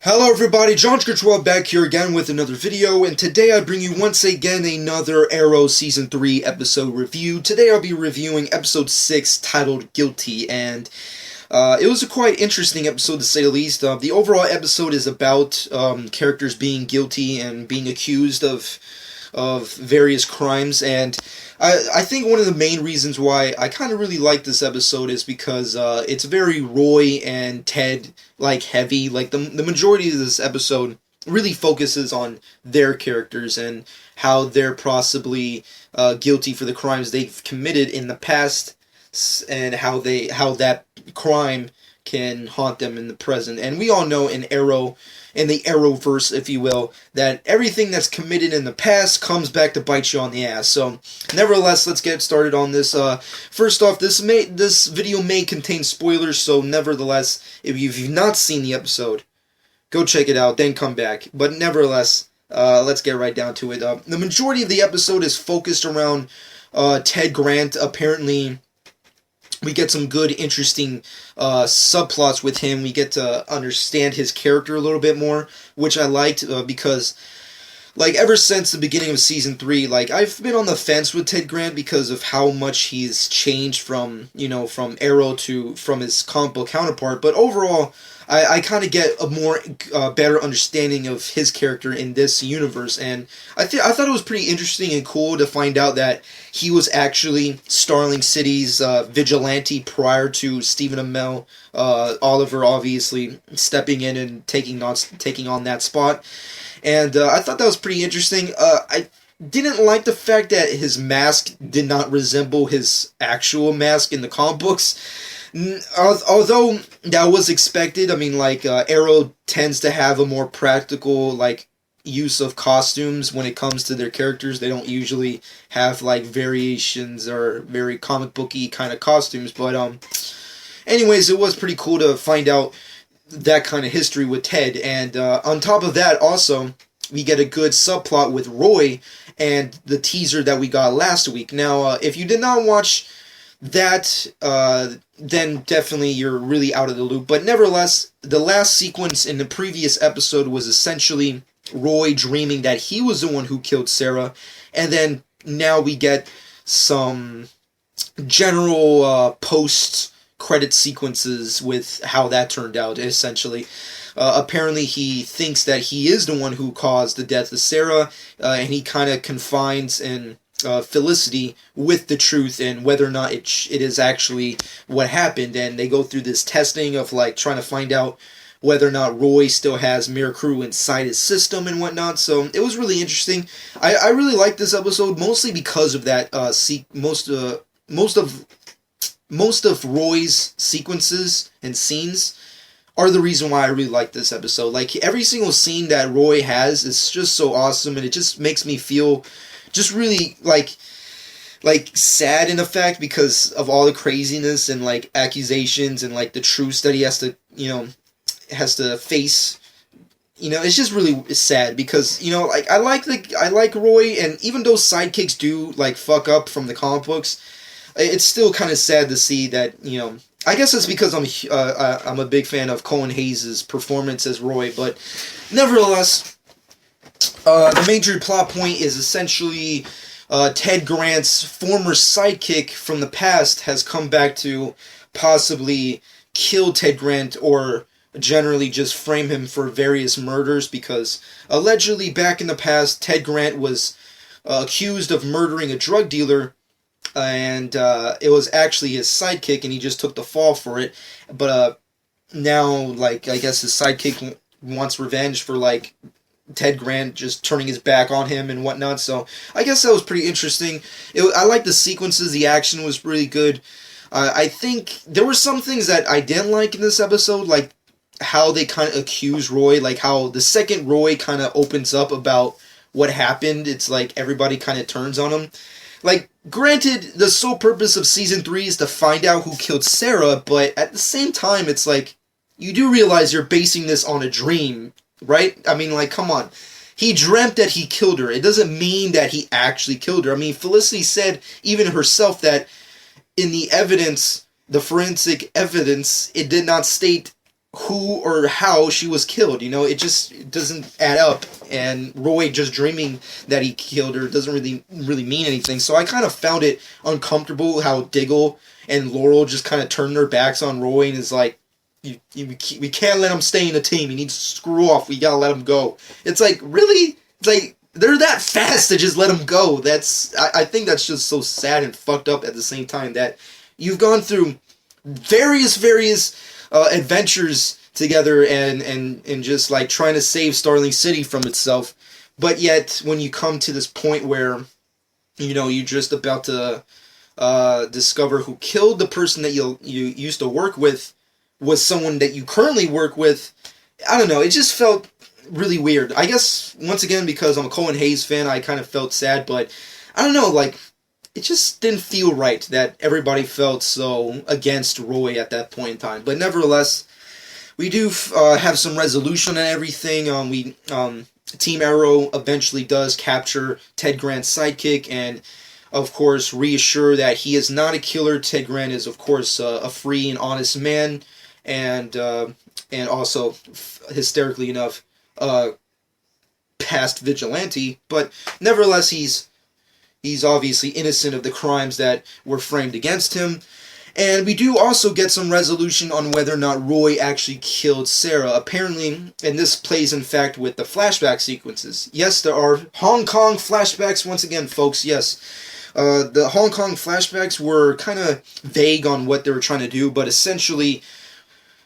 Hello everybody, John Scriptwell back here again with another video, and today I bring you once again another Arrow Season 3 episode review. Today I'll be reviewing episode 6 titled Guilty, and it was a quite interesting episode to say the least. The overall episode is about characters being guilty and being accused of various crimes, and I think one of the main reasons why I kind of really like this episode is because it's very Roy and Ted heavy. Like the majority of this episode really focuses on their characters and how they're possibly guilty for the crimes they've committed in the past, and how that crime can haunt them in the present. And we all know in the Arrowverse, if you will, that everything that's committed in the past comes back to bite you on the ass. So, nevertheless, let's get started on this. First off, this video may contain spoilers, so nevertheless, if you've not seen the episode, go check it out, then come back. But nevertheless, let's get right down to it. The majority of the episode is focused around Ted Grant. Apparently, we get some good, interesting subplots with him. We get to understand his character a little bit more, which I liked because, ever since the beginning of Season 3, I've been on the fence with Ted Grant because of how much he's changed from Arrow from his comic book counterpart. But overall, I kind of get a better understanding of his character in this universe, and I thought it was pretty interesting and cool to find out that he was actually Starling City's vigilante prior to Stephen Amell, Oliver obviously stepping in and taking on that spot, and I thought that was pretty interesting. I didn't like the fact that his mask did not resemble his actual mask in the comic books. Although that was expected. I mean, Arrow tends to have a more practical, use of costumes when it comes to their characters. They don't usually have, variations or very comic booky kind of costumes. But, anyways, it was pretty cool to find out that kind of history with Ted. And, on top of that, also, we get a good subplot with Roy and the teaser that we got last week. Now, if you did not watch that, then definitely you're really out of the loop. But nevertheless, the last sequence in the previous episode was essentially Roy dreaming that he was the one who killed Sarah, and then now we get some general post-credit sequences with how that turned out, essentially. Apparently he thinks that he is the one who caused the death of Sarah, and he kind of confines in Felicity with the truth and whether or not it is actually what happened, and they go through this testing of trying to find out whether or not Roy still has Miracru inside his system and whatnot. So it was really interesting. I really liked this episode mostly because of that. Most of Roy's sequences and scenes are the reason why I really like this episode. Every single scene that Roy has is just so awesome, and it just makes me feel just really sad in effect because of all the craziness and accusations and the truths that he has to face. It's just really sad because I like Roy, and even though sidekicks do fuck up from the comic books, it's still kind of sad to see that I guess it's because I'm a big fan of Colin Hayes' performance as Roy, but nevertheless, the major plot point is essentially Ted Grant's former sidekick from the past has come back to possibly kill Ted Grant, or generally just frame him for various murders, because allegedly back in the past Ted Grant was accused of murdering a drug dealer, and it was actually his sidekick, and he just took the fall for it. But now, I guess his sidekick wants revenge for Ted Grant just turning his back on him and whatnot. So I guess that was pretty interesting. I like the sequences. The action was really good. I think there were some things that I didn't like in this episode, like how they kind of accuse Roy, how the second Roy kind of opens up about what happened, it's everybody kind of turns on him. Granted, the sole purpose of Season 3 is to find out who killed Sarah, but at the same time, it's you do realize you're basing this on a dream, right? I mean, come on. He dreamt that he killed her. It doesn't mean that he actually killed her. I mean, Felicity said, even herself, that in the evidence, the forensic evidence, it did not state who or how she was killed. It just doesn't add up. And Roy just dreaming that he killed her doesn't really mean anything. So I kind of found it uncomfortable how Diggle and Laurel just kind of turned their backs on Roy and is like, we can't let him stay in the team. He needs to screw off. We gotta let him go. It's like, really? It's like, they're that fast to just let him go. I think that's just so sad and fucked up at the same time, that you've gone through various adventures together and just like trying to save Starling City from itself, but yet when you come to this point where you're just about to discover who killed the person that you used to work with was someone that you currently work with, I don't know, it just felt really weird. I guess once again because I'm a Cohen Hayes fan, I kind of felt sad, but I don't know, like, it just didn't feel right that everybody felt so against Roy at that point in time. But nevertheless, we do have some resolution and everything. Team Arrow eventually does capture Ted Grant's sidekick and, of course, reassure that he is not a killer. Ted Grant is, of course, a free and honest man, and also, hysterically enough, past vigilante. But nevertheless, he's obviously innocent of the crimes that were framed against him. And we do also get some resolution on whether or not Roy actually killed Sarah. Apparently, and this plays in fact with the flashback sequences. Yes, there are Hong Kong flashbacks once again, folks, yes. The Hong Kong flashbacks were kind of vague on what they were trying to do, but essentially,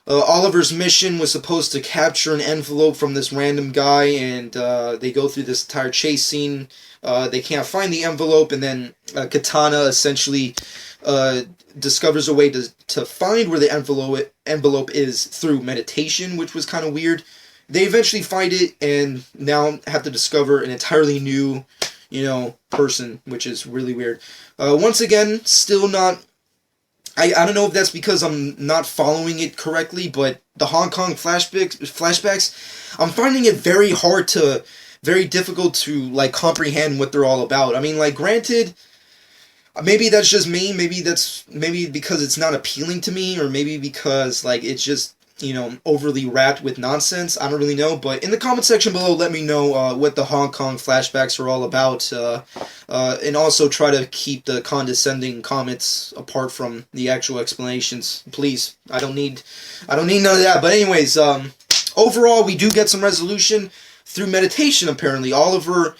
Oliver's mission was supposed to capture an envelope from this random guy, and they go through this entire chase scene. They can't find the envelope, and then Katana essentially discovers a way to find where the envelope is through meditation, which was kind of weird. They eventually find it, and now have to discover an entirely new, person, which is really weird. Once again, still not... I don't know if that's because I'm not following it correctly, but the Hong Kong flashbacks, I'm finding it very difficult to, like, comprehend what they're all about. I mean, like, granted, maybe that's just me, maybe because it's not appealing to me, or maybe because, like, it's just, overly wrapped with nonsense. I don't really know, but in the comment section below, let me know what the Hong Kong flashbacks are all about, and also try to keep the condescending comments apart from the actual explanations, please. I don't need none of that. But anyways, overall, we do get some resolution through meditation. Apparently, Oliver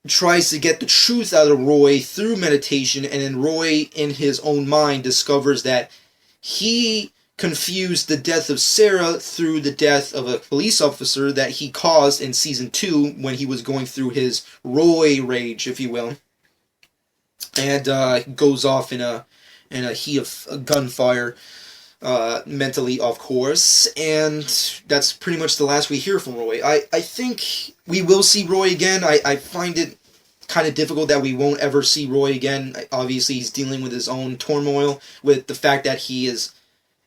tries to get the truth out of Roy through meditation, and then Roy, in his own mind, discovers that he confused the death of Sarah through the death of a police officer that he caused in Season 2 when he was going through his Roy rage, if you will. And goes off in a heat of gunfire, mentally, of course. And that's pretty much the last we hear from Roy. I think we will see Roy again. I find it kind of difficult that we won't ever see Roy again. Obviously, he's dealing with his own turmoil, with the fact that he is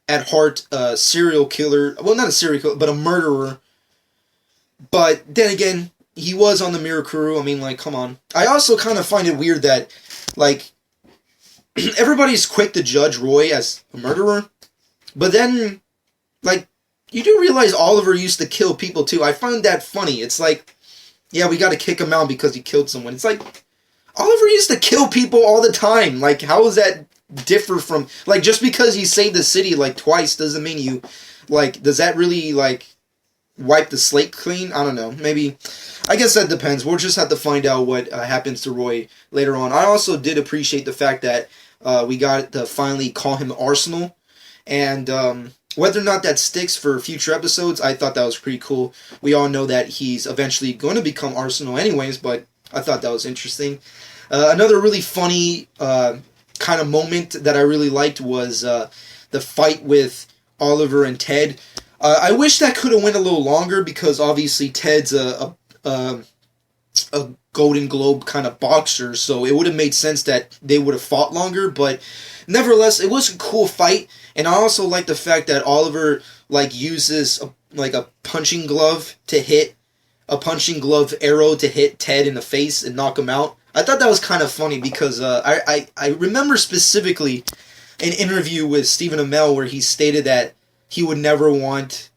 at heart a serial killer. Well, not a serial killer, but a murderer. But then again, he was on the Mirror Crew. I mean, like, come on. I also kind of find it weird that, like, everybody's quick to judge Roy as a murderer, but then, like, you do realize Oliver used to kill people too. I find that funny. It's like, yeah, we gotta kick him out because he killed someone. It's like, Oliver used to kill people all the time. Like, how is that differ from, like, just because he saved the city, like, twice doesn't mean you, like, does that really, like, wipe the slate clean? I don't know. Maybe, I guess that depends. We'll just have to find out what happens to Roy later on. I also did appreciate the fact that we got to finally call him Arsenal, and whether or not that sticks for future episodes, I thought that was pretty cool. We all know that he's eventually going to become Arsenal anyways, but I thought that was interesting. Another really funny kind of moment that I really liked was the fight with Oliver and Ted. I wish that could have went a little longer, because obviously Ted's a Golden Globe kind of boxer, so it would have made sense that they would have fought longer, but nevertheless, it was a cool fight. And I also like the fact that Oliver, like, uses a punching glove arrow to hit Ted in the face and knock him out. I thought that was kind of funny, because I remember specifically an interview with Stephen Amell where he stated that he would never want,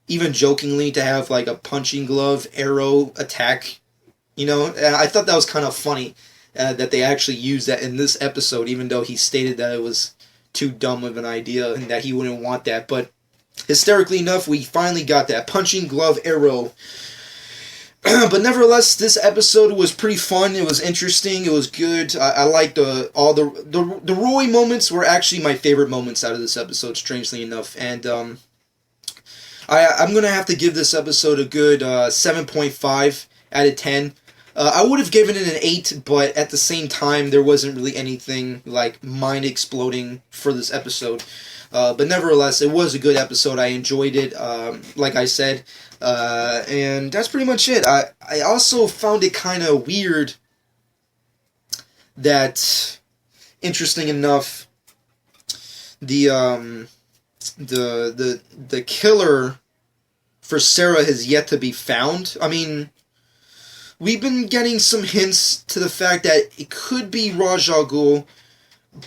even jokingly, to have like a punching glove arrow attack. And I thought that was kind of funny that they actually used that in this episode, even though he stated that it was too dumb of an idea and that he wouldn't want that. But hysterically enough, we finally got that punching glove arrow. But nevertheless, this episode was pretty fun. It was interesting. It was good. I liked all the Roy moments were actually my favorite moments out of this episode, strangely enough. And I'm gonna have to give this episode a good 7.5 out of 10. I would have given it an 8, but at the same time, there wasn't really anything like mind exploding for this episode. But nevertheless, it was a good episode. I enjoyed it, like I said. And that's pretty much it. I also found it kind of weird that, interesting enough, the killer for Sarah has yet to be found. I mean, we've been getting some hints to the fact that it could be Ra's al Ghul,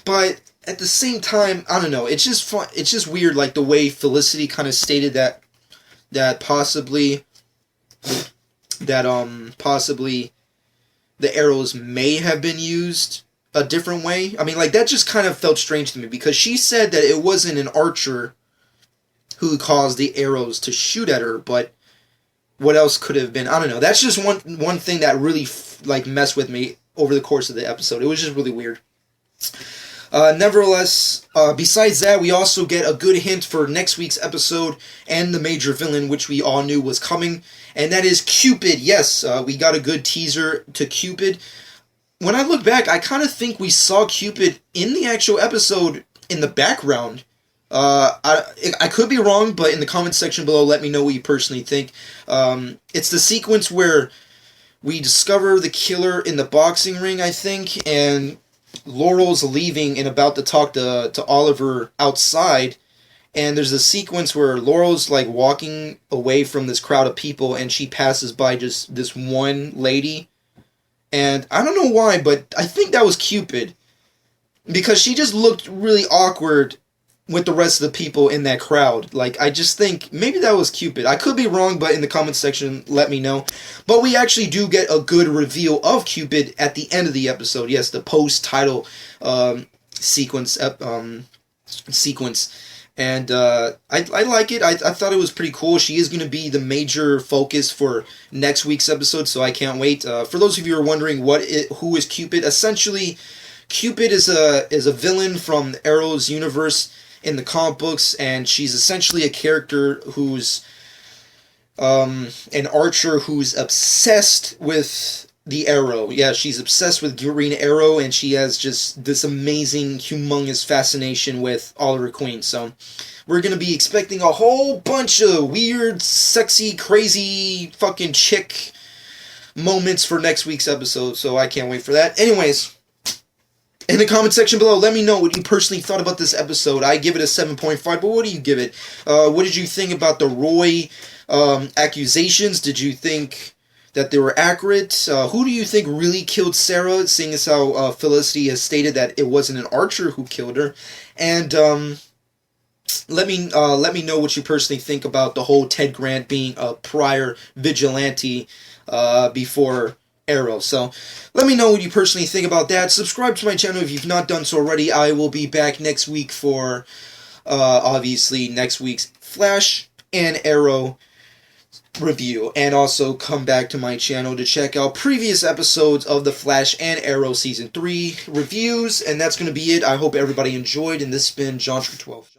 but at the same time, I don't know. It's just fun. It's just weird, like the way Felicity kind of stated that possibly the arrows may have been used a different way. I mean, like, that just kind of felt strange to me, because she said that it wasn't an archer who caused the arrows to shoot at her, but what else could have been? I don't know. That's just one thing that really messed with me over the course of the episode. It was just really weird. Nevertheless, besides that, we also get a good hint for next week's episode and the major villain, which we all knew was coming, and that is Cupid. Yes, we got a good teaser to Cupid. When I look back, I kind of think we saw Cupid in the actual episode in the background. I could be wrong, but in the comments section below, let me know what you personally think. It's the sequence where we discover the killer in the boxing ring, I think, and Laurel's leaving and about to talk to Oliver outside, and there's a sequence where Laurel's like walking away from this crowd of people, and she passes by just this one lady, and I don't know why, but I think that was Cupid, because she just looked really awkward with the rest of the people in that crowd. Like, I just think maybe that was Cupid. I could be wrong, but in the comments section, let me know. But we actually do get a good reveal of Cupid at the end of the episode. Yes, the post-title sequence. And I like it. I thought it was pretty cool. She is going to be the major focus for next week's episode, so I can't wait. For those of you who are wondering who is Cupid, essentially, Cupid is a villain from Arrow's universe in the comic books, and she's essentially a character who's an archer who's obsessed with the Arrow. Yeah, she's obsessed with Green Arrow, and she has just this amazing, humongous fascination with Oliver Queen. So we're going to be expecting a whole bunch of weird, sexy, crazy, fucking chick moments for next week's episode, so I can't wait for that. Anyways, in the comment section below, let me know what you personally thought about this episode. I give it a 7.5, but what do you give it? What did you think about the Roy accusations? Did you think that they were accurate? Who do you think really killed Sarah, seeing as how Felicity has stated that it wasn't an archer who killed her? And let me know what you personally think about the whole Ted Grant being a prior vigilante before Arrow. So let me know what you personally think about that. Subscribe to my channel if you've not done so already. I will be back next week for obviously next week's Flash and Arrow review, and also come back to my channel to check out previous episodes of the Flash and Arrow Season 3 reviews, and that's going to be it. I hope everybody enjoyed, and this has been John 12.